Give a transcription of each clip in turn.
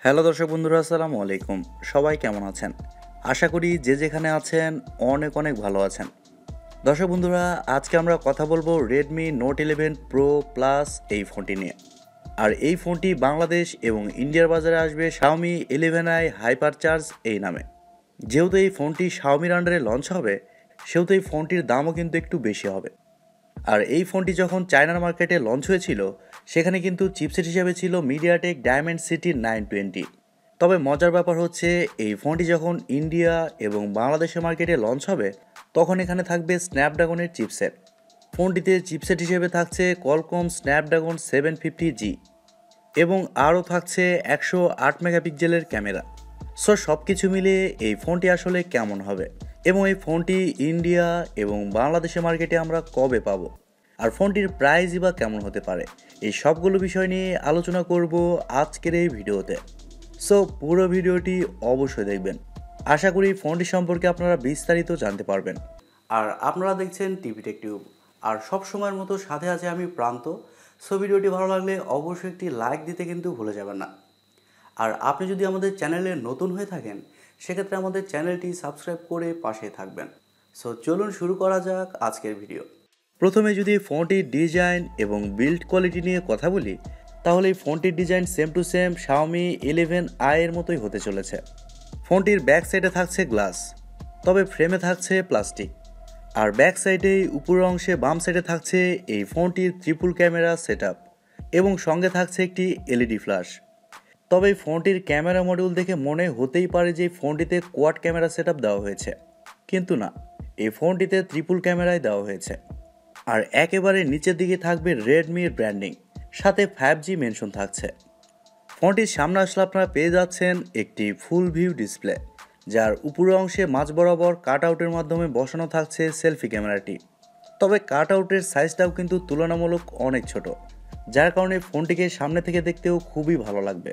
Hello দর্শক বন্ধুরা, আসসালামু আলাইকুম। সবাই কেমন আছেন? আশা করি যে যেখানে আছেন অনেক অনেক ভালো আছেন। দর্শক বন্ধুরা, আজকে আমরা কথা বলবো রেডমি নোট 11 প্রো প্লাস এই ফোনটি নিয়ে। আর এই ফোনটি বাংলাদেশ এবং ইন্ডিয়ার বাজারে আসবে Xiaomi 11i হাইপারচার্জ এই নামে। যেহেতু এই ফোনটি Xiaomiর আন্ডারে লঞ্চ হবে, সেহেতু এই ফোনটির দামও কিন্তু একটু বেশি হবে। আর এই ফোনটি যখন চায়নার মার্কেটে লঞ্চ হয়েছিল, সেখানে কিন্তু চিপসেট হিসেবে ছিল মিডিয়াটেক ডায়মেনসিটি 920। তবে মজার ব্যাপার হচ্ছে, এই ফোনটি যখন ইন্ডিয়া এবং বাংলাদেশের মার্কেটে লঞ্চ হবে, তখন এখানে থাকবে স্ন্যাপড্রাগনের চিপসেট। ফোনটিতে চিপসেট হিসেবে থাকছে কোয়ালকম স্ন্যাপড্রাগন 750G এবং আরও থাকছে 108 মেগাপিক্সেলের ক্যামেরা। সো সব কিছু মিলিয়ে এই ফোনটি আসলে কেমন হবে এবং এই ফোনটি ইন্ডিয়া এবং বাংলাদেশের মার্কেটে আমরা কবে পাবো, আর ফোনটির প্রাইসই বা কেমন হতে পারে, এই সবগুলো বিষয় নিয়ে আলোচনা করব আজকের এই ভিডিওতে। সো পুরো ভিডিওটি অবশ্যই দেখবেন। আশা করি ফোনটি সম্পর্কে আপনারা বিস্তারিত জানতে পারবেন। আর আপনারা দেখছেন টিভি টেক টিউব, আর সব সময়ের মতো সাথে আছে আমি প্রান্ত। সো ভিডিওটি ভালো লাগলে অবশ্যই একটি লাইক দিতে কিন্তু ভুলে যাবেন না। আর আপনি যদি আমাদের চ্যানেলে নতুন হয়ে থাকেন, সেক্ষেত্রে আমাদের চ্যানেলটি সাবস্ক্রাইব করে পাশে থাকবেন। সো চলুন শুরু করা যাক আজকের ভিডিও। প্রথমে যদি ফোনটির ডিজাইন এবং বিল্ড কোয়ালিটি নিয়ে কথা বলি, তাহলে এই ফোনটির design same to same Xiaomi 11i এর মতোই হতে চলেছে। ফোনটির ব্যাক সাইডে থাকছে গ্লাস, তবে ফ্রেমে থাকছে প্লাস্টিক। আর ব্যাক সাইডে উপরের অংশে বাম সাইডে থাকছে এই ফোনটির ট্রিপল ক্যামেরা সেটআপ এবং সঙ্গে থাকছে একটি এলইডি ফ্ল্যাশ। তবে ফোনটির ক্যামেরা মডিউল দেখে মনে হতেই পারে যে ফোনটিতে কোয়াড ক্যামেরা সেটআপ দেওয়া হয়েছে, কিন্তু না, এই ফোনটিতে ট্রিপল ক্যামেরাই দেওয়া হয়েছে। আর একেবারে নিচের দিকে থাকবে রেডমির ব্র্যান্ডিং, সাথে 5G মেনশন থাকছে। ফোনটির সামনে আসলে আপনারা পেয়ে যাচ্ছেন একটি ফুল ভিউ ডিসপ্লে, যার উপরের অংশে মাঝ বরাবর কাট আউটের মাধ্যমে বসানো থাকছে সেলফি ক্যামেরাটি। তবে কাট আউটের সাইজটাও কিন্তু তুলনামূলক অনেক ছোট, যার কারণে ফোনটিকে সামনে থেকে দেখতেও খুবই ভালো লাগবে।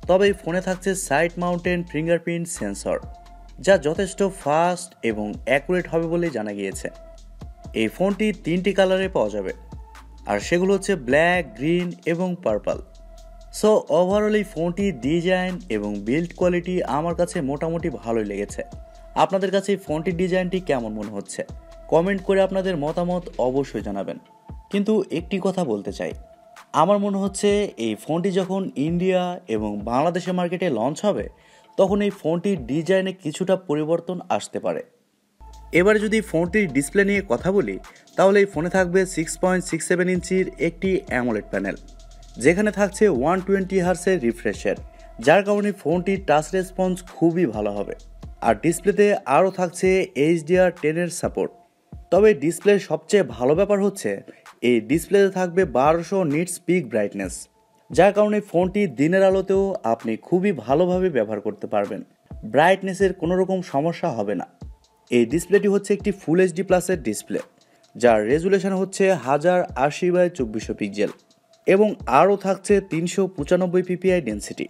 তবে এই ফোনে থাকছে সাইড মাউন্টেন ফিঙ্গারপ্রিন্ট সেন্সর, যা যথেষ্ট ফাস্ট এবং অ্যাকুরেট হবে বলেই জানা গিয়েছে। এই ফোনটি 3টি কালারে পাওয়া যাবে, আর সেগুলো হচ্ছে ব্ল্যাক, গ্রিন এবং পার্পল। সো ওভারঅল এই ফোনটির ডিজাইন এবং বিল্ড কোয়ালিটি আমার কাছে মোটামুটি ভালোই লেগেছে। আপনাদের কাছে এই ফোনটির ডিজাইনটি কেমন মনে হচ্ছে কমেন্ট করে আপনাদের মতামত অবশ্যই জানাবেন। কিন্তু একটি কথা বলতে চাই, আমার মনে হচ্ছে এই ফোনটি যখন ইন্ডিয়া এবং বাংলাদেশের মার্কেটে লঞ্চ হবে, তখন এই ফোনটির ডিজাইনে কিছুটা পরিবর্তন আসতে পারে। এবারে যদি ফোনটির ডিসপ্লে নিয়ে কথা বলি, তাহলে এই ফোনে থাকবে 6.67 ইঞ্চির একটি অ্যামোলেড প্যানেল, যেখানে থাকছে 120 হার্টজের রিফ্রেশ রেট, যার কারণে ফোনটির টাচ রেসপন্স খুবই ভালো হবে। আর ডিসপ্লেতে আরও থাকছে HDR10 এর সাপোর্ট। তবে ডিসপ্লের সবচেয়ে ভালো ব্যাপার হচ্ছে, এই ডিসপ্লেতে থাকবে 1200 নিটস পিক ব্রাইটনেস, যার কারণে ফোনটি দিনের আলোতেও আপনি খুবই ভালোভাবে ব্যবহার করতে পারবেন। ব্রাইটনেসের কোনো রকম সমস্যা হবে না। এই ডিসপ্লেটি হচ্ছে একটি ফুল HD প্লাসের ডিসপ্লে, যার রেজুলেশন হচ্ছে 1080x2400 পিক্সেল এবং আরও থাকছে 395 ppi ডেন্সিটি।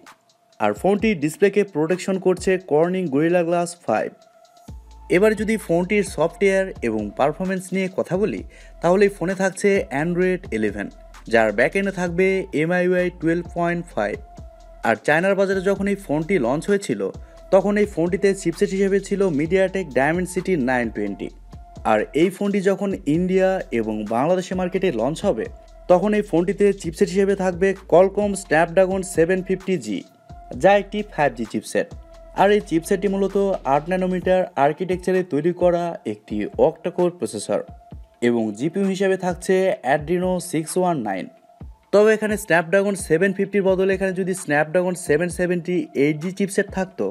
আর ফোনটির ডিসপ্লেকে প্রোটেকশন করছে কর্নিং গরিলা গ্লাস 5। এবার যদি ফোনটির সফটওয়্যার এবং পারফরমেন্স নিয়ে কথা বলি, তাহলে এই ফোনে থাকছে অ্যান্ড্রয়েড 11, যার ব্যাকএন্ডে থাকবে MIUI 12.5। আর চায়নার বাজারে যখন এই ফোনটি লঞ্চ হয়েছিল, তখন এই ফোনটিতে চিপসেট হিসেবে ছিল মিডিয়াটেক ডায়মেনসিটি 920। আর এই ফোনটি যখন ইন্ডিয়া এবং বাংলাদেশের মার্কেটে লঞ্চ হবে, তখন এই ফোনটিতে চিপসেট হিসেবে থাকবে কোয়ালকম স্ন্যাপড্রাগন 750G, যা একটি 5G চিপসেট। আর এই চিপসেটটি মূলত 8 ন্যানোমিটার আর্কিটেকচারে তৈরি করা একটি অক্টাকোর প্রসেসর এবং জিপিইউ হিসেবে থাকছে অ্যাড্রিনো 619। তবে এখানে স্ন্যাপড্রাগন 750-র বদলে এখানে যদি স্ন্যাপড্রাগন 770 8G চিপসেট থাকতো,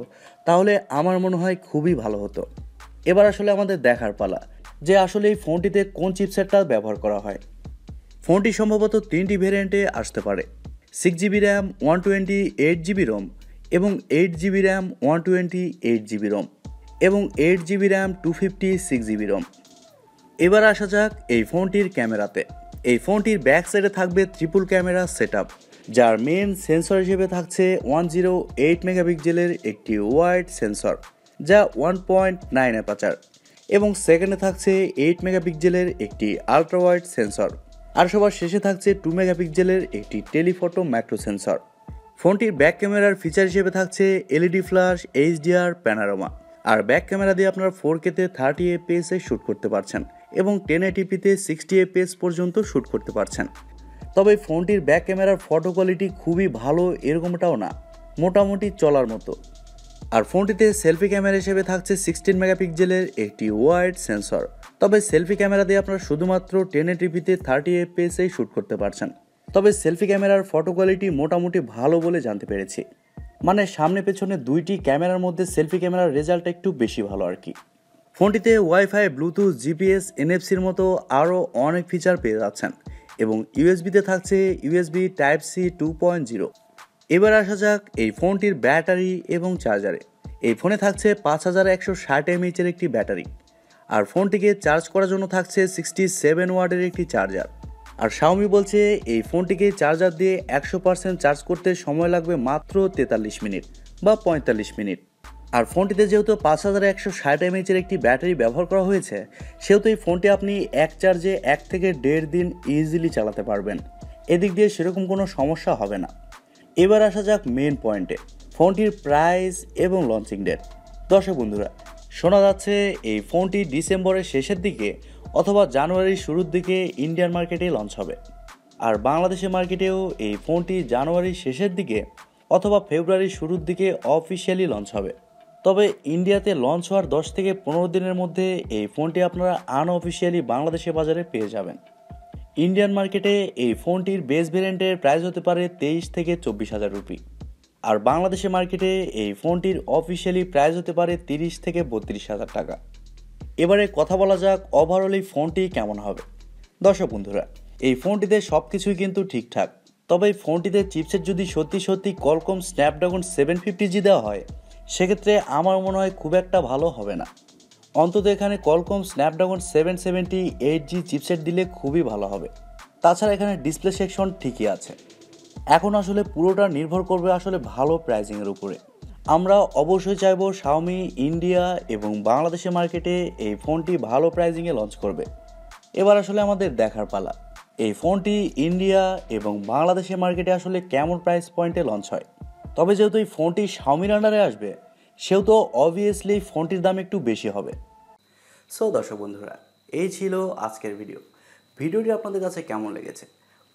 তাহলে আমার মনে হয় খুবই ভালো হতো। এবার আসলে আমাদের দেখার পালা যে আসলে এই ফোনটিতে কোন চিপসেটটা ব্যবহার করা হয়। ফোনটি সম্ভবত 3টি ভেরিয়েন্টে আসতে পারে: 6GB র্যাম, 128GB রোম এবং 8GB র্যাম, 128GB রোম এবং 8GB র্যাম, 256GB রোম। এবার আসা যাক এই ফোনটির ক্যামেরাতে। এই ফোনটির ব্যাক সাইডে থাকবে ট্রিপল ক্যামেরা সেটআপ, যার মেন সেন্সর হিসেবে থাকছে 108 মেগাপিক্সেলের একটি ওয়াইড সেন্সর, যা 1.9 অ্যাপারচার, এবং সেকেন্ডে থাকছে 8 মেগাপিক্সেলের একটি আলট্রা ওয়াইড সেন্সর। আর সবার শেষে থাকছে 2 মেগাপিক্সেলের একটি টেলিফটো ম্যাক্রো সেন্সর। ফোনটির ব্যাক ক্যামেরার ফিচার হিসেবে থাকছে এলইডি ফ্ল্যাশ, এইচডিআর, প্যানোরামা। আর ব্যাক ক্যামেরা দিয়ে আপনারা 4K-তে 30 FPS এ শ্যুট করতে পারছেন এবং 1080p-তে 60 FPS পর্যন্ত শ্যুট করতে পারছেন। তবে ফোনটির ব্যাক ক্যামেরার ফটো কোয়ালিটি খুবই ভালো এরকমটাও না, মোটামুটি চলার মতো। আর ফোনটিতে সেলফি ক্যামেরা হিসেবে থাকছে 16 মেগাপিক্সেলের একটি ওয়াইড সেন্সর। তবে সেলফি ক্যামেরা দিয়ে আপনারা শুধুমাত্র 1080p-তে 30 FPS-এই শ্যুট করতে পারছেন। তবে সেলফি ক্যামেরার ফটো কোয়ালিটি মোটামুটি ভালো বলে জানতে পেরেছি, মানে সামনে পেছনে দুইটি ক্যামেরার মধ্যে সেলফি ক্যামেরার রেজাল্ট একটু বেশি ভালো আর কি। ফোনটিতে ওয়াইফাই, ব্লুটুথ, জিপিএস, এনএফসির মতো আরও অনেক ফিচার পেয়ে যাচ্ছেন এবং ইউএসবিতে থাকছে ইউএসবি টাইপ সি 2.0। এবার আসা যাক এই ফোনটির ব্যাটারি এবং চার্জারে। এই ফোনে থাকছে 5160 mAh-এর একটি ব্যাটারি, আর ফোনটিকে চার্জ করার জন্য থাকছে 67 ওয়াটের একটি চার্জার। আর Xiaomi বলছে এই ফোনটিকে চার্জার দিয়ে 100% চার্জ করতে সময় লাগবে মাত্র 43 মিনিট বা 45 মিনিট। আর ফোনটিতে যেহেতু 5160 mAh-এর একটি ব্যাটারি ব্যবহার করা হয়েছে, সেহেতু এই ফোনটি আপনি এক চার্জে 1 থেকে 1.5 দিন ইজিলি চালাতে পারবেন। এদিক দিয়ে সেরকম কোনো সমস্যা হবে না। এবার আসা যাক মেন পয়েন্টে, ফোনটির প্রাইস এবং লঞ্চিং ডেট। দর্শক বন্ধুরা, শোনা যাচ্ছে এই ফোনটি ডিসেম্বরের শেষের দিকে অথবা জানুয়ারির শুরুর দিকে ইন্ডিয়ান মার্কেটে লঞ্চ হবে। আর বাংলাদেশের মার্কেটেও এই ফোনটি জানুয়ারির শেষের দিকে অথবা ফেব্রুয়ারির শুরুর দিকে অফিসিয়ালি লঞ্চ হবে। তবে ইন্ডিয়াতে লঞ্চ হওয়ার 10 থেকে 15 দিনের মধ্যে এই ফোনটি আপনারা আনঅফিসিয়ালি বাংলাদেশের বাজারে পেয়ে যাবেন। ইন্ডিয়ান মার্কেটে এই ফোনটির বেস ভেরিয়েন্টের প্রাইস হতে পারে 23 থেকে 24,000 রুপি। আর বাংলাদেশের মার্কেটে এই ফোনটির অফিসিয়ালি প্রাইস হতে পারে 30 থেকে 32,000 টাকা। এবারে কথা বলা যাক ওভারঅল এই ফোনটি কেমন হবে। দর্শক বন্ধুরা, এই ফোনটিতে সব কিছুই কিন্তু ঠিকঠাক। তবে এই ফোনটিতে চিপসেট যদি সত্যি কোয়ালকম স্ন্যাপড্রাগন 750G দেওয়া হয়, সেক্ষেত্রে আমার মনে হয় খুব একটা ভালো হবে না। অন্তত এখানে কোয়ালকম স্ন্যাপড্রাগন 778G চিপসেট দিলে খুবই ভালো হবে। তাছাড়া এখানে ডিসপ্লে সেকশন ঠিকই আছে। এখন আসলে পুরোটা নির্ভর করবে আসলে ভালো প্রাইসিংয়ের উপরে। আমরা অবশ্যই চাইবো Xiaomi ইন্ডিয়া এবং বাংলাদেশের মার্কেটে এই ফোনটি ভালো প্রাইসিংয়ে লঞ্চ করবে। এবার আসলে আমাদের দেখার পালা, এই ফোনটি ইন্ডিয়া এবং বাংলাদেশের মার্কেটে আসলে কেমন প্রাইস পয়েন্টে লঞ্চ হয়। তবে যেহেতু এই ফোনটি Xiaomiর আন্ডারে আসবে, সেহেতু অবভিয়াসলি ফোনটির দাম একটু বেশি হবে। সো দর্শক বন্ধুরা, এই ছিল আজকের ভিডিওটি আপনাদের কাছে কেমন লেগেছে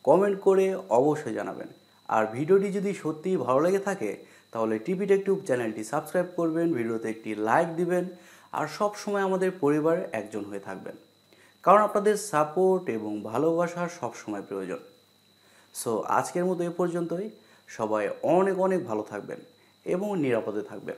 কমেন্ট করে অবশ্যই জানাবেন। আর ভিডিওটি যদি সত্যিই ভালো লেগে থাকে তাহলে টিভি টেক টিউব চ্যানেলটি সাবস্ক্রাইব করবেন, ভিডিওতে একটি লাইক দিবেন আর সব সময় আমাদের পরিবারের একজন হয়ে থাকবেন, কারণ আপনাদের সাপোর্ট এবং ভালোবাসা সব সময় প্রয়োজন। সো আজকের মতো এ পর্যন্তই। সবাই অনেক ভালো থাকবেন এবং নিরাপদে থাকবেন।